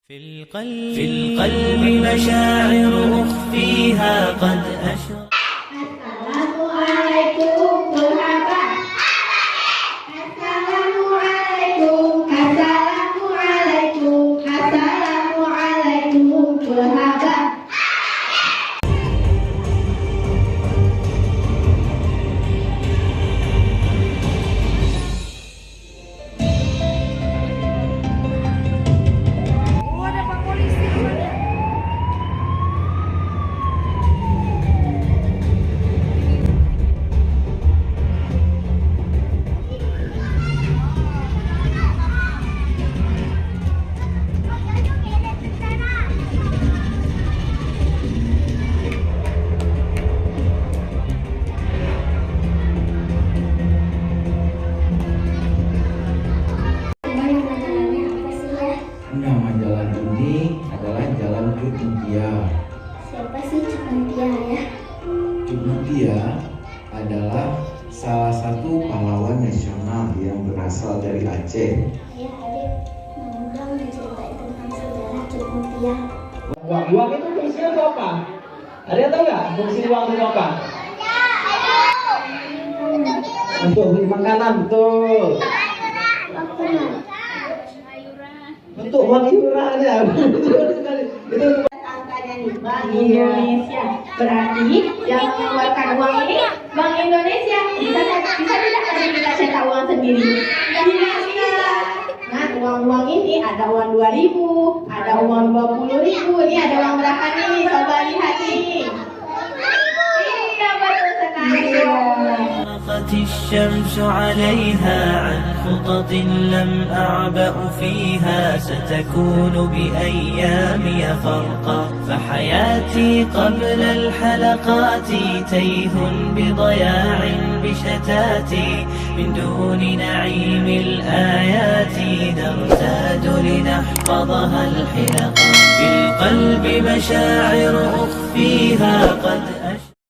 في القلب مشاعر أخفيها قد أشرق. Assalamualaikum sahabat. Assalamualaikum. Assalamualaikum. Assalamualaikum sahabat. Nama jalan ini adalah Jalan Cuk Mutia. Siapa sih Cuk Mutia ya? Cuk Mutia adalah salah satu pahlawan nasional yang berasal dari Aceh. Ya, Adik mau dong diceritain tentang sejarah Cuk Mutia. Uang itu fungsinya untuk apa? Ada yang tahu nggak fungsi uang itu apa? Untuk beli makanan, betul. Untuk uang iuran ya. Itu Angkanya nih Bank Indonesia. Berarti yang mengeluarkan uang ini Bank Indonesia. Bisa tidak kita cetak uang sendiri? Bisa. Nah, uang ini ada uang 2.000, ada uang 20.000. Ini ada uang berapa nih? Coba lihat nih. Iya, betul sekali. أشرقت الشمس عليها عن خطط لم أعبأ فيها ستكون بأيامي فرقا فحياتي قبل الحلقات تيه بضياع بشتاتي من دون نعيم الآيات نرتاد لنحفظها الحلقا في القلب مشاعر أخفيها قد